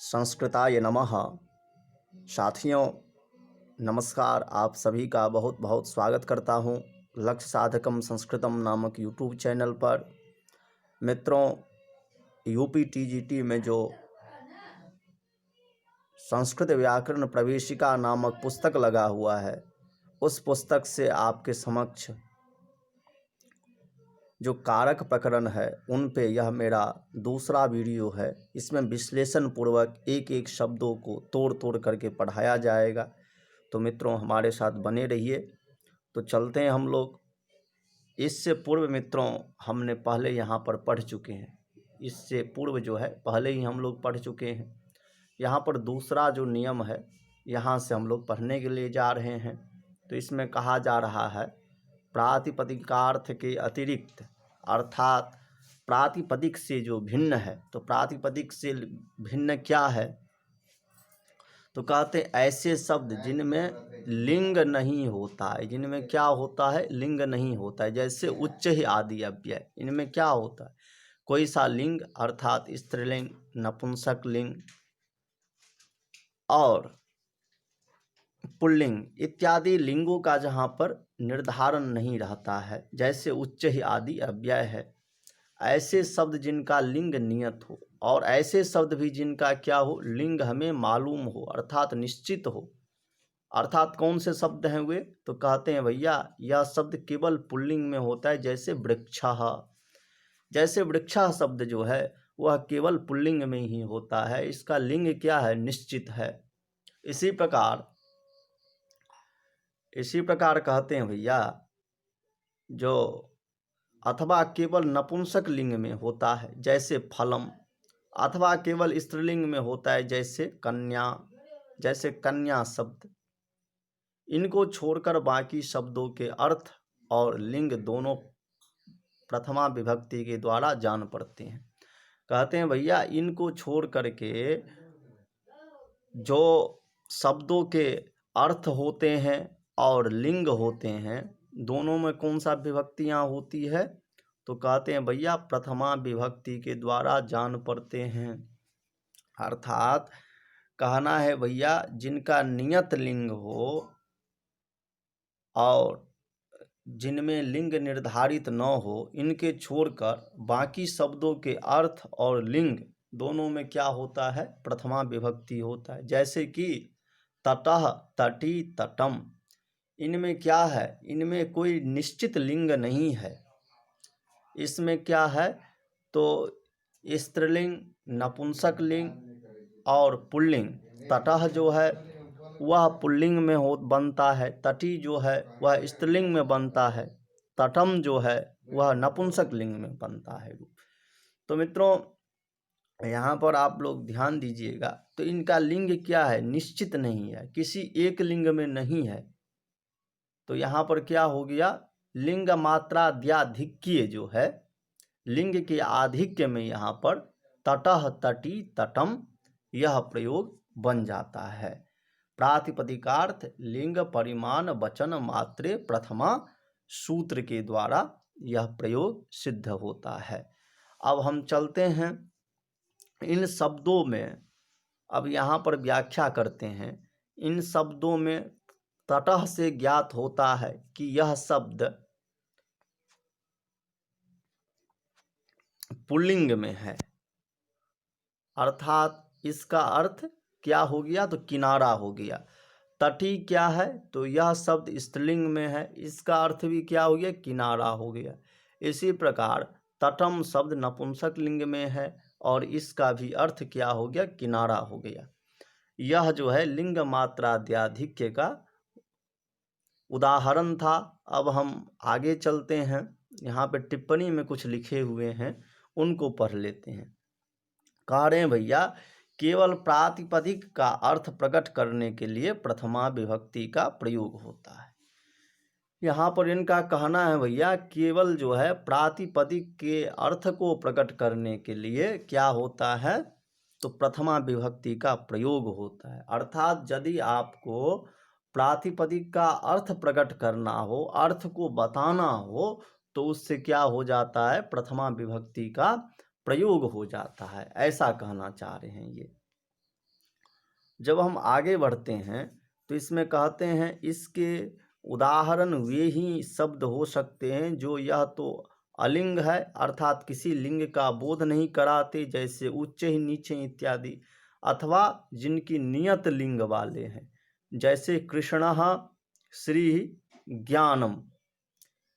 संस्कृताय नमः। साथियों नमस्कार, आप सभी का बहुत बहुत स्वागत करता हूं लक्ष्य साधकम संस्कृतम नामक यूट्यूब चैनल पर। मित्रों, यूपीटीजीटी में जो संस्कृत व्याकरण प्रवेशिका नामक पुस्तक लगा हुआ है, उस पुस्तक से आपके समक्ष जो कारक प्रकरण है उन पे यह मेरा दूसरा वीडियो है। इसमें विश्लेषण पूर्वक एक एक शब्दों को तोड़ तोड़ करके पढ़ाया जाएगा। तो मित्रों, हमारे साथ बने रहिए। तो चलते हैं हम लोग। इससे पूर्व मित्रों, हमने पहले यहाँ पर पढ़ चुके हैं। इससे पूर्व जो है पहले ही हम लोग पढ़ चुके हैं। यहाँ पर दूसरा जो नियम है, यहाँ से हम लोग पढ़ने के लिए जा रहे हैं। तो इसमें कहा जा रहा है प्रातिपदिकार्थ के अतिरिक्त, अर्थात प्रातिपदिक से जो भिन्न है। तो प्रातिपदिक से भिन्न क्या है? तो कहते हैं ऐसे शब्द जिनमें लिंग नहीं होता है। जिनमें क्या होता है? लिंग नहीं होता है। जैसे उच्च ही आदि अव्यय, इनमें क्या होता है? कोई सा लिंग, अर्थात स्त्रीलिंग, नपुंसक लिंग और पुल्लिंग इत्यादि लिंगों का जहाँ पर निर्धारण नहीं रहता है, जैसे उच्च ही आदि अव्यय है। ऐसे शब्द जिनका लिंग नियत हो, और ऐसे शब्द भी जिनका क्या हो? लिंग हमें मालूम हो, अर्थात निश्चित हो। अर्थात कौन से शब्द हैं वे? तो कहते हैं भैया, यह शब्द केवल पुल्लिंग में होता है। जैसे वृक्षः, जैसे वृक्षः शब्द जो है वह केवल पुल्लिंग में ही होता है। इसका लिंग क्या है? निश्चित है। इसी प्रकार कहते हैं भैया, जो अथवा केवल नपुंसक लिंग में होता है, जैसे फलम, अथवा केवल स्त्रीलिंग में होता है, जैसे कन्या, जैसे कन्या शब्द। इनको छोड़कर बाकी शब्दों के अर्थ और लिंग दोनों प्रथमा विभक्ति के द्वारा जान पड़ते हैं। कहते हैं भैया, इनको छोड़ करके जो शब्दों के अर्थ होते हैं और लिंग होते हैं, दोनों में कौन सा विभक्तियां होती है? तो कहते हैं भैया, प्रथमा विभक्ति के द्वारा जान पड़ते हैं। अर्थात कहना है भैया, जिनका नियत लिंग हो और जिनमें लिंग निर्धारित न हो, इनके छोड़कर बाकी शब्दों के अर्थ और लिंग दोनों में क्या होता है? प्रथमा विभक्ति होता है। जैसे कि तटः, तटी, तटम, इनमें क्या है? इनमें कोई निश्चित लिंग नहीं है। इसमें क्या है? तो स्त्रीलिंग, नपुंसक लिंग और पुल्लिंग। तटः जो है वह पुल्लिंग में बनता है। तटी जो है वह स्त्रीलिंग में बनता है। तटम जो है वह नपुंसक लिंग में बनता है। तो मित्रों, यहाँ पर आप लोग ध्यान दीजिएगा। तो इनका लिंग क्या है? निश्चित नहीं है, किसी एक लिंग में नहीं है। तो यहाँ पर क्या हो गया? लिंग मात्रा द्याधिक्य जो है, लिंग के आधिक्य में यहाँ पर तटः, तटी, तटम यह प्रयोग बन जाता है। प्रातिपदिकार्थ लिंग परिमाण वचन मात्रे प्रथमा सूत्र के द्वारा यह प्रयोग सिद्ध होता है। अब हम चलते हैं इन शब्दों में। अब यहाँ पर व्याख्या करते हैं। इन शब्दों में तटः से ज्ञात होता है कि यह शब्द पुल्लिंग में है, अर्थात इसका अर्थ क्या हो गया? तो किनारा हो गया। तटी क्या है? तो यह शब्द स्त्रीलिंग में है, इसका अर्थ भी क्या हो गया? किनारा हो गया। इसी प्रकार तटम शब्द नपुंसक लिंग में है और इसका भी अर्थ क्या हो गया? किनारा हो गया। यह जो है लिंग मात्राद्याधिक्य का उदाहरण था। अब हम आगे चलते हैं। यहाँ पे टिप्पणी में कुछ लिखे हुए हैं, उनको पढ़ लेते हैं। कह रहे हैं भैया, केवल प्रातिपदिक का अर्थ प्रकट करने के लिए प्रथमा विभक्ति का प्रयोग होता है। यहाँ पर इनका कहना है भैया, केवल जो है प्रातिपदिक के अर्थ को प्रकट करने के लिए क्या होता है? तो प्रथमा विभक्ति का प्रयोग होता है। अर्थात यदि आपको प्रातिपदिक का अर्थ प्रकट करना हो, अर्थ को बताना हो, तो उससे क्या हो जाता है? प्रथमा विभक्ति का प्रयोग हो जाता है। ऐसा कहना चाह रहे हैं ये। जब हम आगे बढ़ते हैं तो इसमें कहते हैं इसके उदाहरण वे ही शब्द हो सकते हैं जो यह तो अलिंग है अर्थात किसी लिंग का बोध नहीं कराते, जैसे उच्च ही नीचे इत्यादि, अथवा जिनकी नियत लिंग वाले हैं, जैसे कृष्णः श्री ज्ञानम।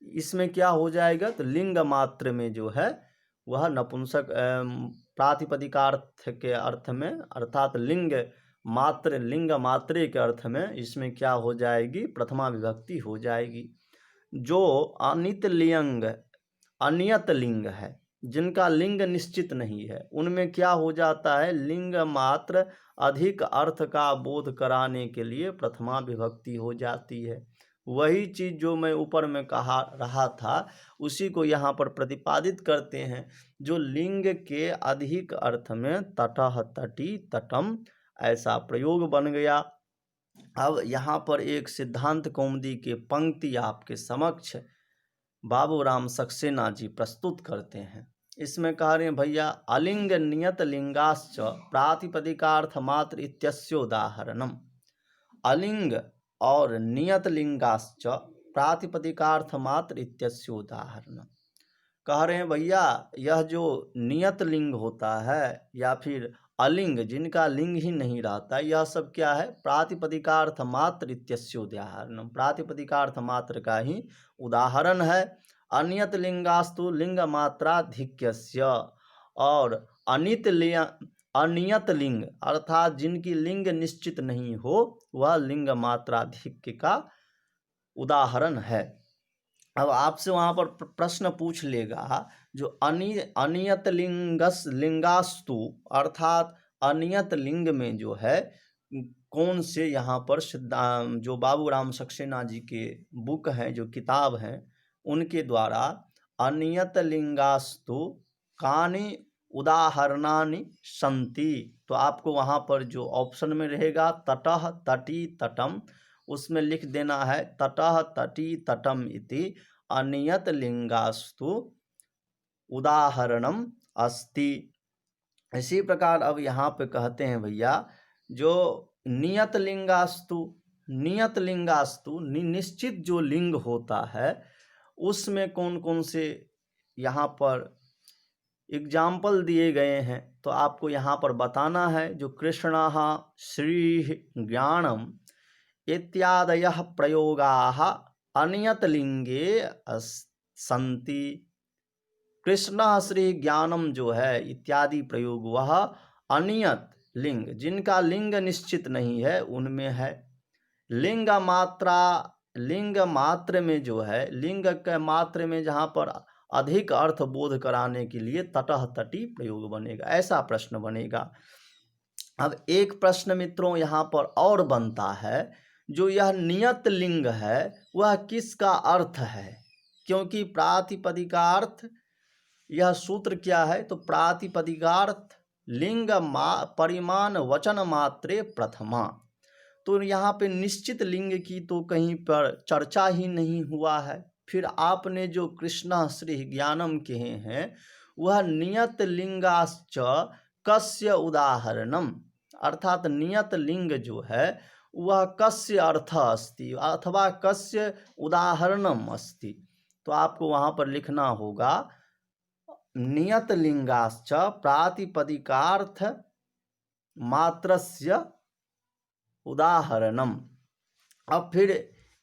इसमें क्या हो जाएगा, तो लिंग मात्र में जो है वह नपुंसक प्रातिपदिकार्थ के अर्थ में अर्थात लिंग मात्रे के अर्थ में इसमें क्या हो जाएगी, प्रथमा विभक्ति हो जाएगी। जो अनियत लिंग है, जिनका लिंग निश्चित नहीं है, उनमें क्या हो जाता है, लिंग मात्र अधिक अर्थ का बोध कराने के लिए प्रथमा विभक्ति हो जाती है। वही चीज जो मैं ऊपर में कहा रहा था उसी को यहाँ पर प्रतिपादित करते हैं। जो लिंग के अधिक अर्थ में तटः तटी तटम ऐसा प्रयोग बन गया। अब यहाँ पर एक सिद्धांत कौमुदी के पंक्ति आपके समक्ष बाबूराम सक्सेना जी प्रस्तुत करते हैं। इसमें कह रहे हैं भैया, अलिंग नियत लिंगाश्च प्रातिपदिकार्थ मात्र इत्यस्योदाहरणम। अलिंग और नियत लिंगाश्च प्रातिपदिकार्थ मात्र इत्यस्योदाहरणम। कह रहे हैं भैया, यह जो नियत लिंग होता है या फिर अलिंग जिनका लिंग ही नहीं रहता, यह सब क्या है, प्रातिपदिकार्थ मात्र इत्यस्योदाहरणम, प्रातिपदिकार्थ मात्र का ही उदाहरण है। अनियत लिंगास्तु लिंग मात्राधिक्यस्य, और अनियत लिंग अर्थात जिनकी लिंग निश्चित नहीं हो वह लिंग मात्राधिक्य का उदाहरण है। अब आपसे वहाँ पर प्रश्न पूछ लेगा, जो अनियत लिंगास्तु अर्थात अनियत लिंग में जो है कौन से यहाँ पर जो बाबूराम सक्सेना जी के बुक हैं, जो किताब हैं, उनके द्वारा अनियत लिंगास्तु कानि उदाहरणानि संति। तो आपको वहाँ पर जो ऑप्शन में रहेगा तटः तटी तटम, उसमें लिख देना है तटः तटी तटम इति अनियत लिंगास्तु उदाहरणम अस्ति। इसी प्रकार अब यहाँ पे कहते हैं भैया, जो नियत लिंगास्तु निश्चित जो लिंग होता है उसमें कौन कौन से यहाँ पर एग्जाम्पल दिए गए हैं, तो आपको यहाँ पर बताना है। जो कृष्णः श्री ज्ञानम इत्यादयः प्रयोगाः अनियत लिंगे सन्ति। कृष्णः श्री ज्ञानम जो है इत्यादि प्रयोग वह अनियत लिंग जिनका लिंग निश्चित नहीं है उनमें है। लिंग मात्र में जो है, लिंग के मात्र में जहाँ पर अधिक अर्थ बोध कराने के लिए तटः तटी प्रयोग बनेगा, ऐसा प्रश्न बनेगा। अब एक प्रश्न मित्रों यहाँ पर और बनता है, जो यह नियत लिंग है वह किसका अर्थ है, क्योंकि प्रातिपदिकार्थ यह सूत्र क्या है, तो प्रातिपदिकार्थ लिंग परिमाण वचन मात्रे प्रथमा। तो यहाँ पे निश्चित लिंग की तो कहीं पर चर्चा ही नहीं हुआ है। फिर आपने जो कृष्ण श्री ज्ञानम कहे हैं वह नियत लिंगाश्च कस्य उदाहरणम, अर्थात नियत लिंग जो है वह कस्य अर्थ अस्ति अथवा कस्य उदाहरणम अस्ति। तो आपको वहाँ पर लिखना होगा नियत लिंगाश्च प्रातिपदिकार्थ मात्रस्य उदाहरणम। अब फिर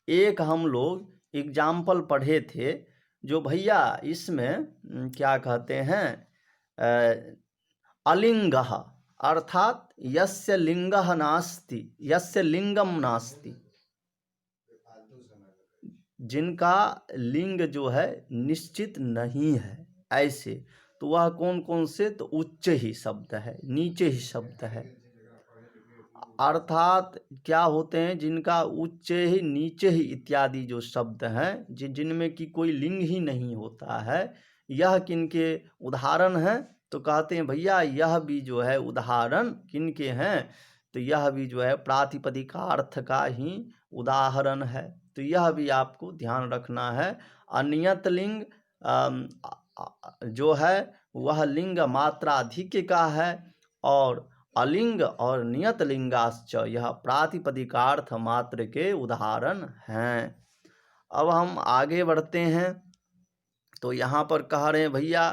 एक हम लोग एग्जाम्पल पढ़े थे, जो भैया इसमें क्या कहते हैं, अलिंगः अर्थात यस्य लिंगः नास्ति, यस्य लिंगम नास्ति, जिनका लिंग जो है निश्चित नहीं है, ऐसे। तो वह कौन कौन से, तो उच्च ही शब्द है, नीचे ही शब्द है, अर्थात क्या होते हैं जिनका उच्च ही नीचे ही इत्यादि जो शब्द हैं, जिनमें कि कोई लिंग ही नहीं होता है, यह किनके उदाहरण हैं, तो कहते हैं भैया यह भी जो है उदाहरण किनके हैं, तो यह भी जो है प्रातिपदिकार्थ का ही उदाहरण है। तो यह भी आपको ध्यान रखना है। अनियत लिंग जो है वह लिंग मात्राधिक्य का है, और अलिंग और नियत लिंगाश्च यह प्रातिपदिकार्थ मात्र के उदाहरण हैं। अब हम आगे बढ़ते हैं तो यहाँ पर कह रहे हैं भैया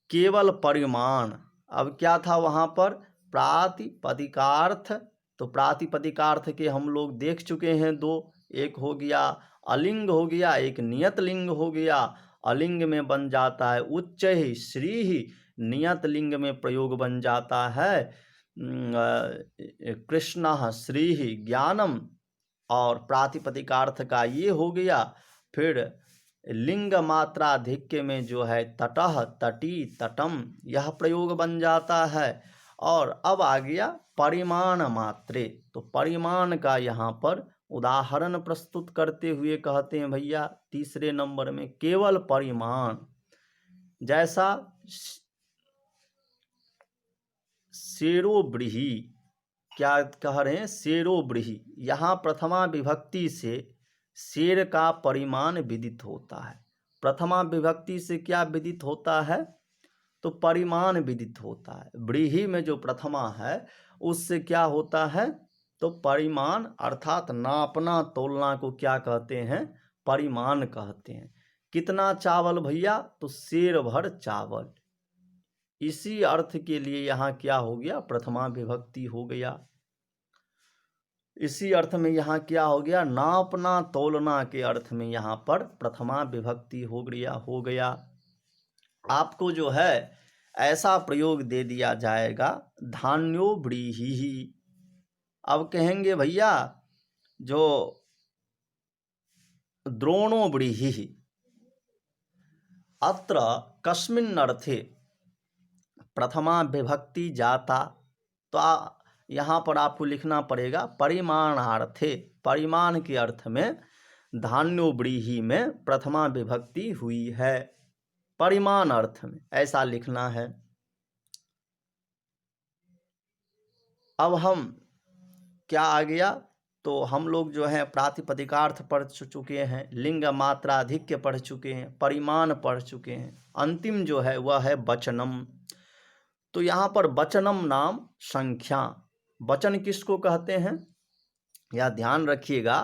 केवल परिमाण। अब क्या था वहाँ पर प्रातिपदिकार्थ, तो प्रातिपदिकार्थ के हम लोग देख चुके हैं दो, एक हो गया अलिंग हो गया, एक नियत लिंग हो गया। अलिंग में बन जाता है उच्च ही श्री ही, नियत लिंग में प्रयोग बन जाता है कृष्ण श्री ही ज्ञानम, और प्रातिपदिकार्थ का ये हो गया। फिर लिंग मात्राधिक्य में जो है तटह तटी तटम, यह प्रयोग बन जाता है। और अब आ गया परिमाण मात्रे, तो परिमाण का यहाँ पर उदाहरण प्रस्तुत करते हुए कहते हैं भैया तीसरे नंबर में केवल परिमाण, जैसा शेरोब्रीहि, क्या कह रहे हैं शेरोब्रीहि, यहाँ प्रथमा विभक्ति से शेर का परिमाण विदित होता है। प्रथमा विभक्ति से क्या विदित होता है, तो परिमाण विदित होता है। व्रीहि में जो प्रथमा है उससे क्या होता है, तो परिमाण अर्थात नापना तोलना को क्या कहते हैं, परिमाण कहते हैं। कितना चावल भैया, तो शेर भर चावल। इसी अर्थ के लिए यहाँ क्या हो गया, प्रथमा विभक्ति हो गया। इसी अर्थ में यहाँ क्या हो गया, नापना तोलना के अर्थ में यहाँ पर प्रथमा विभक्ति हो गया। आपको जो है ऐसा प्रयोग दे दिया जाएगा धान्यो व्रीहि। अब कहेंगे भैया जो द्रोणो व्रीहि, अत्र कस्मिन् अर्थे प्रथमा विभक्ति जाता, तो यहाँ पर आपको लिखना पड़ेगा परिमाणार्थे, परिमाण के अर्थ में धान्यो व्रीहि में प्रथमा विभक्ति हुई है, परिमाण अर्थ में ऐसा लिखना है। अब हम क्या आ गया, तो हम लोग जो है प्रातिपदिकार्थ पढ़ चुके हैं, लिंग मात्राधिक्य पढ़ चुके हैं, परिमाण पढ़ चुके हैं। अंतिम जो है वह है वचनम। तो यहाँ पर वचनम नाम संख्या, वचन किसको कहते हैं, या ध्यान रखिएगा,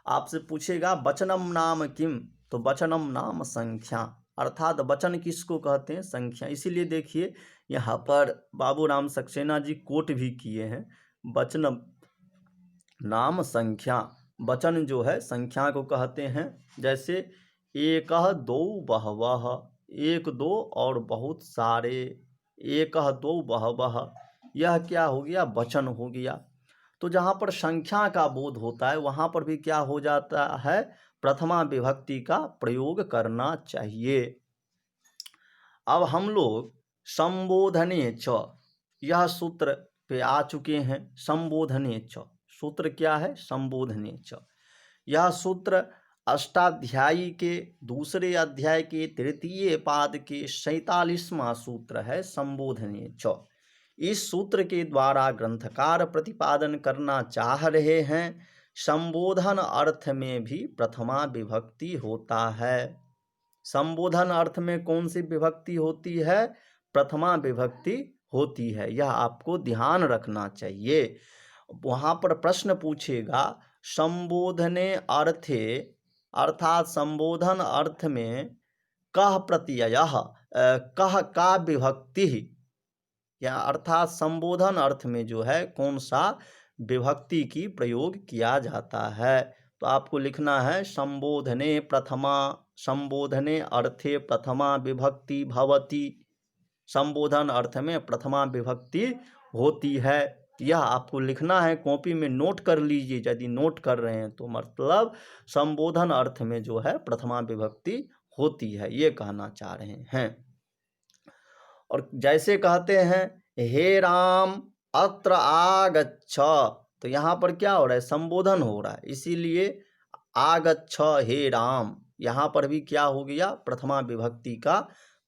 आपसे पूछेगा वचनम नाम किम, तो वचनम नाम संख्या, अर्थात वचन किसको कहते हैं, संख्या। इसीलिए देखिए यहाँ पर बाबूराम सक्सेना जी कोट भी किए हैं, वचनम नाम संख्या, वचन जो है संख्या को कहते हैं। जैसे एक दो बहवह, एक दो और बहुत सारे, एक दो बहवह, यह क्या हो गया, वचन हो गया। तो जहाँ पर संख्या का बोध होता है वहाँ पर भी क्या हो जाता है, प्रथमा विभक्ति का प्रयोग करना चाहिए। अब हम लोग संबोधने च, यह सूत्र पे आ चुके हैं। संबोधने च सूत्र क्या है, संबोधने च, यह सूत्र अष्टाध्यायी के दूसरे अध्याय के तृतीय पाद के 47वां सूत्र है, संबोधने च। इस सूत्र के द्वारा ग्रंथकार प्रतिपादन करना चाह रहे हैं संबोधन अर्थ में भी प्रथमा विभक्ति होता है। संबोधन अर्थ में कौन सी विभक्ति होती है, प्रथमा विभक्ति होती है, यह आपको ध्यान रखना चाहिए। वहाँ पर प्रश्न पूछेगा संबोधने अर्थे, अर्थात संबोधन अर्थ में कह प्रत्ययः, कह का विभक्ति, या अर्थात संबोधन अर्थ में जो है कौन सा विभक्ति की प्रयोग किया जाता है। तो आपको लिखना है संबोधने प्रथमा, संबोधने अर्थे प्रथमा विभक्ति भवति, संबोधन अर्थ में प्रथमा विभक्ति होती है। यह आपको लिखना है, कॉपी में नोट कर लीजिए यदि नोट कर रहे हैं तो, मतलब संबोधन अर्थ में जो है प्रथमा विभक्ति होती है, ये कहना चाह रहे हैं। और जैसे कहते हैं हे राम अत्र आगच्छ, तो यहाँ पर क्या हो रहा है, संबोधन हो रहा है, इसीलिए आगच्छ हे राम, यहाँ पर भी क्या हो गया, प्रथमा विभक्ति का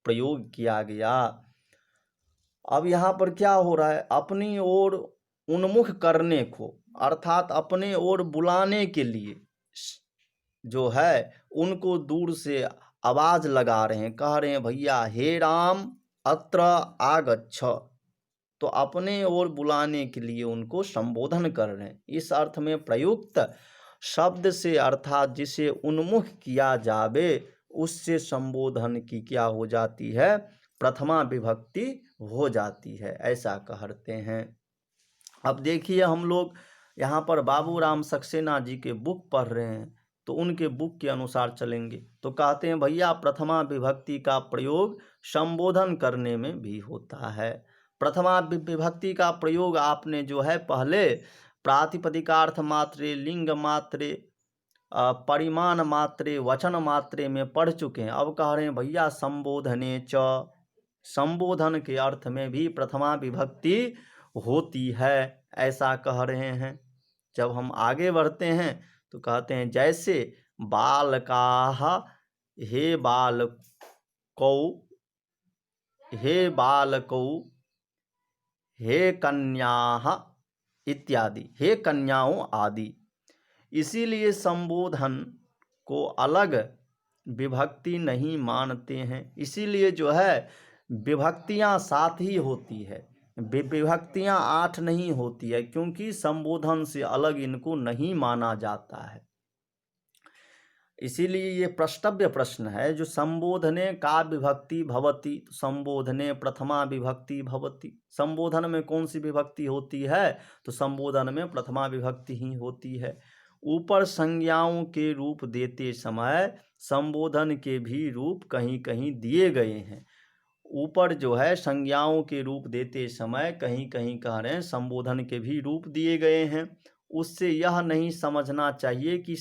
प्रयोग किया गया। अब यहाँ पर क्या हो रहा है, अपनी ओर उन्मुख करने को, अर्थात अपने ओर बुलाने के लिए जो है उनको दूर से आवाज लगा रहे हैं, कह रहे हैं भैया हे राम अत्र आगच्छ, तो अपने ओर बुलाने के लिए उनको संबोधन कर रहे हैं। इस अर्थ में प्रयुक्त शब्द से अर्थात जिसे उन्मुख किया जावे उससे संबोधन की क्या हो जाती है, प्रथमा विभक्ति हो जाती है, ऐसा कहते हैं। अब देखिए हम लोग यहाँ पर बाबूराम सक्सेना जी के बुक पढ़ रहे हैं, तो उनके बुक के अनुसार चलेंगे तो कहते हैं भैया प्रथमा विभक्ति का प्रयोग संबोधन करने में भी होता है। प्रथमा विभक्ति का प्रयोग आपने जो है पहले प्रातिपदिकार्थ मात्रे, लिंग मात्रे, परिमाण मात्रे, वचन मात्रे में पढ़ चुके हैं। अब कह रहे हैं भैया संबोधने च, संबोधन के अर्थ में भी प्रथमा विभक्ति होती है, ऐसा कह रहे हैं। जब हम आगे बढ़ते हैं तो कहते हैं जैसे बालकाः हे बालकौ, हे बालकौ, हे कन्याः इत्यादि, हे कन्याओं आदि। इसीलिए संबोधन को अलग विभक्ति नहीं मानते हैं, इसीलिए जो है विभक्तियां 7 ही होती है, विभक्तियां 8 नहीं होती है, क्योंकि संबोधन से अलग इनको नहीं माना जाता है। इसीलिए ये प्रष्टव्य प्रश्न है, जो संबोधने का विभक्ति भवति, तो संबोधने प्रथमा विभक्ति भवति। संबोधन में कौन सी विभक्ति होती है, तो संबोधन में प्रथमा विभक्ति ही होती है। ऊपर संज्ञाओं के रूप देते समय संबोधन के भी रूप कहीं कहीं दिए गए हैं। ऊपर जो है संज्ञाओं के रूप देते समय कहीं कहीं कह रहे हैं संबोधन के भी रूप दिए गए हैं। उससे यह नहीं समझना चाहिए कि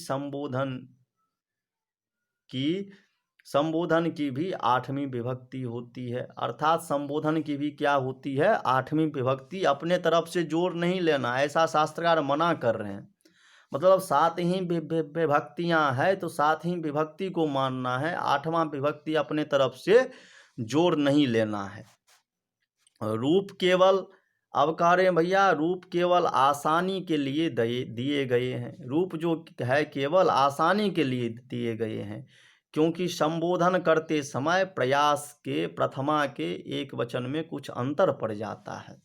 संबोधन की भी 8वीं विभक्ति होती है, अर्थात संबोधन की भी क्या होती है, 8वीं विभक्ति। अपने तरफ से जोर नहीं लेना, ऐसा शास्त्रकार मना कर रहे हैं। मतलब 7 ही विभक्तियां हैं तो 7 ही विभक्ति को मानना है, 8वां विभक्ति अपने तरफ से जोर नहीं लेना है। रूप केवल, अब कह रहे हैं भैया रूप केवल आसानी के लिए दिए गए हैं। रूप जो है केवल आसानी के लिए दिए गए हैं, क्योंकि संबोधन करते समय प्रयास के प्रथमा के एक वचन में कुछ अंतर पड़ जाता है।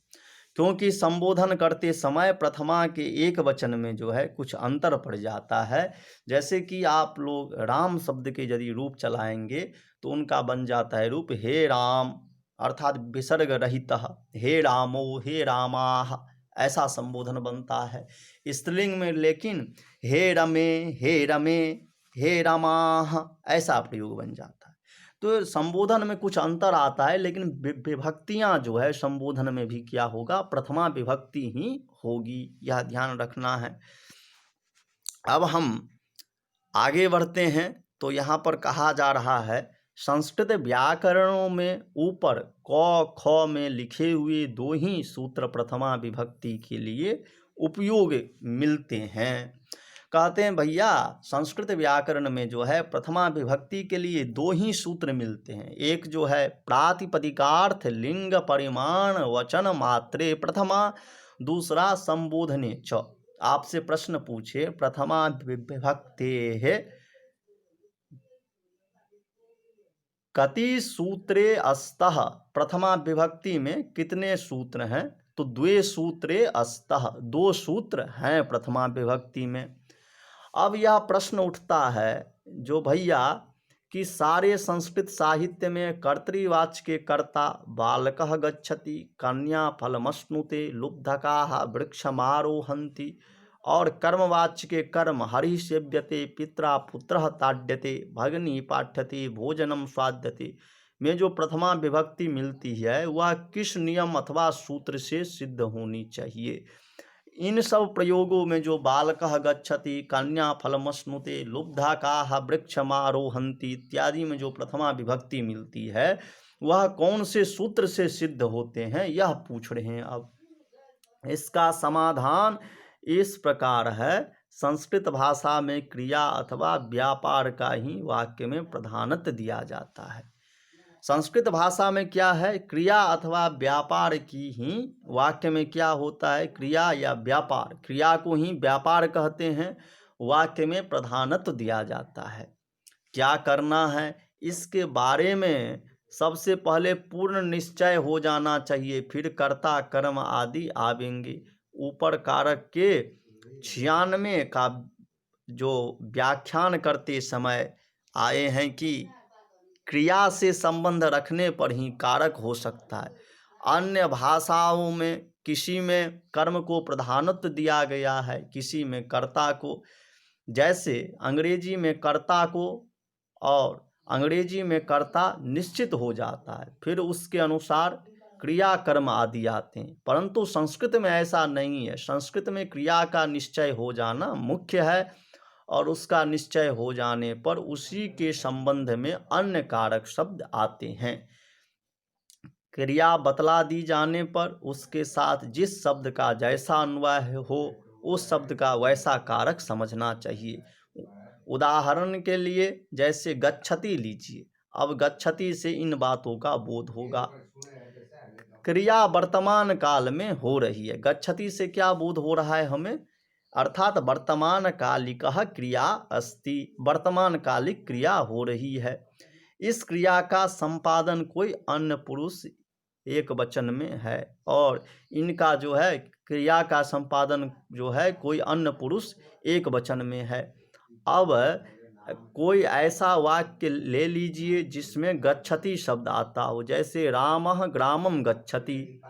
क्योंकि संबोधन करते समय प्रथमा के एक वचन में जो है कुछ अंतर पड़ जाता है। जैसे कि आप लोग राम शब्द के यदि रूप चलाएंगे तो उनका बन जाता है रूप हे राम, अर्थात विसर्ग रहित, हे रामो, हे रामाः, ऐसा संबोधन बनता है। स्त्रीलिंग में लेकिन हे रमे, हे रमे, हे रमाः, ऐसा प्रयोग बन जाता है। तो संबोधन में कुछ अंतर आता है, लेकिन विभक्तियां जो है संबोधन में भी क्या होगा, प्रथमा विभक्ति ही होगी, यह ध्यान रखना है। अब हम आगे बढ़ते हैं तो यहाँ पर कहा जा रहा है संस्कृत व्याकरणों में ऊपर क ख में लिखे हुए 2 ही सूत्र प्रथमा विभक्ति के लिए उपयोग मिलते हैं। कहते हैं भैया संस्कृत व्याकरण में जो है प्रथमा विभक्ति के लिए 2 ही सूत्र मिलते हैं। एक जो है प्रातिपदिकार्थ लिंग परिमाण वचन मात्रे प्रथमा, दूसरा संबोधने च। आपसे प्रश्न पूछे प्रथमा विभक्तेः कति सूत्रे अस्तः, प्रथमा विभक्ति में कितने सूत्र हैं, तो 2 सूत्रे अस्तः, 2 सूत्र हैं प्रथमा विभक्ति में। अब यह प्रश्न उठता है जो भैया कि सारे संस्कृत साहित्य में कर्तृवाच्य के कर्ता बालकः गच्छति, कन्या फलमश्नुते, लुब्धकाः वृक्षमारोहन्ति, और कर्मवाच्य के कर्म हरि सेव्यते, पित्रा पुत्रः ताड्यते, भगिनी पाठ्यते, भोजनम स्वाद्यते में जो प्रथमा विभक्ति मिलती है वह किस नियम अथवा सूत्र से सिद्ध होनी चाहिए। इन सब प्रयोगों में जो बालकः गच्छति, कन्या फलमश्नुते, लुब्धकाः वृक्षमारोहन्ति इत्यादि में जो प्रथमा विभक्ति मिलती है वह कौन से सूत्र से सिद्ध होते हैं, यह पूछ रहे हैं। अब इसका समाधान इस प्रकार है, संस्कृत भाषा में क्रिया अथवा व्यापार का ही वाक्य में प्रधानत्व दिया जाता है। संस्कृत भाषा में क्या है, क्रिया अथवा व्यापार की ही वाक्य में क्या होता है, क्रिया या व्यापार, क्रिया को ही व्यापार कहते हैं, वाक्य में प्रधानत्व दिया जाता है। क्या करना है इसके बारे में सबसे पहले पूर्ण निश्चय हो जाना चाहिए, फिर कर्ता कर्म आदि आवेंगे। ऊपर कारक के 96 का जो व्याख्यान करते समय आए हैं कि क्रिया से संबंध रखने पर ही कारक हो सकता है। अन्य भाषाओं में किसी में कर्म को प्रधानत्व दिया गया है, किसी में कर्ता को। जैसे अंग्रेजी में कर्ता को, और अंग्रेजी में कर्ता निश्चित हो जाता है, फिर उसके अनुसार क्रिया कर्म आदि आते हैं। परंतु संस्कृत में ऐसा नहीं है। संस्कृत में क्रिया का निश्चय हो जाना मुख्य है, और उसका निश्चय हो जाने पर उसी के संबंध में अन्य कारक शब्द आते हैं। क्रिया बतला दी जाने पर उसके साथ जिस शब्द का जैसा अन्वय हो, उस शब्द का वैसा कारक समझना चाहिए। उदाहरण के लिए जैसे गच्छति लीजिए। अब गच्छति से इन बातों का बोध होगा। क्रिया वर्तमान काल में हो रही है। गच्छति से क्या बोध हो रहा है हमें? अर्थात वर्तमान कालिकः क्रिया अस्ति, वर्तमान कालिक क्रिया हो रही है। इस क्रिया का संपादन कोई अन्य पुरुष एक वचन में है, और इनका जो है क्रिया का संपादन जो है कोई अन्य पुरुष एक वचन में है। अब कोई ऐसा वाक्य ले लीजिए जिसमें गच्छति शब्द आता हो, जैसे रामः ग्रामम गच्छति।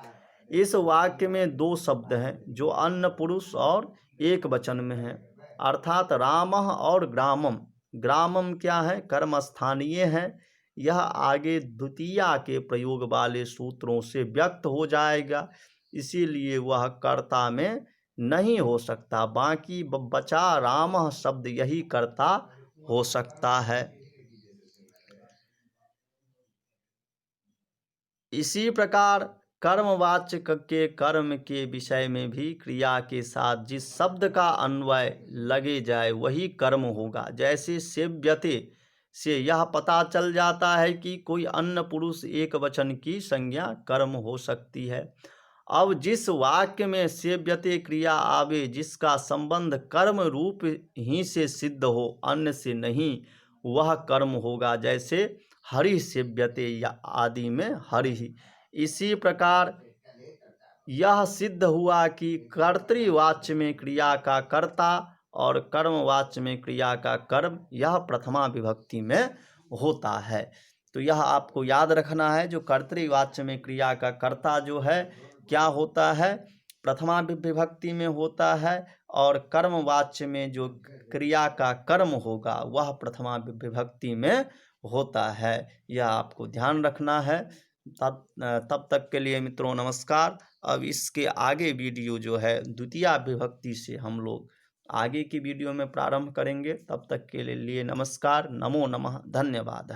इस वाक्य में दो शब्द हैं जो अन्य पुरुष और एक वचन में हैं, अर्थात रामः और ग्रामम। ग्रामम क्या है? कर्मस्थानीय है। यह आगे द्वितीया के प्रयोग वाले सूत्रों से व्यक्त हो जाएगा, इसीलिए वह कर्ता में नहीं हो सकता। बाकी बचा रामः शब्द, यही कर्ता हो सकता है। इसी प्रकार कर्मवाचक के कर्म के विषय में भी क्रिया के साथ जिस शब्द का अन्वय लगे जाए वही कर्म होगा। जैसे सेव्यते से यह पता चल जाता है कि कोई अन्य पुरुष एक वचन की संज्ञा कर्म हो सकती है। अब जिस वाक्य में सेव्यते क्रिया आवे, जिसका संबंध कर्म रूप ही से सिद्ध हो, अन्य से नहीं, वह कर्म होगा। जैसे हरि सेव्यते या आदि में हरि। इसी प्रकार यह सिद्ध हुआ कि कर्तृवाच्य में क्रिया का कर्ता और कर्मवाच्य में क्रिया का कर्म, यह प्रथमा विभक्ति में होता है। तो यह आपको याद रखना है, जो कर्तृवाच्य में क्रिया का कर्ता जो है क्या होता है? प्रथमा विभक्ति में होता है, और कर्मवाच्य में जो क्रिया का कर्म होगा वह प्रथमा विभक्ति में होता है। यह आपको ध्यान रखना है। तब तक के लिए मित्रों नमस्कार। अब इसके आगे वीडियो जो है द्वितीया विभक्ति से हम लोग आगे की वीडियो में प्रारंभ करेंगे। तब तक के लिए नमस्कार। नमो नमः। धन्यवाद।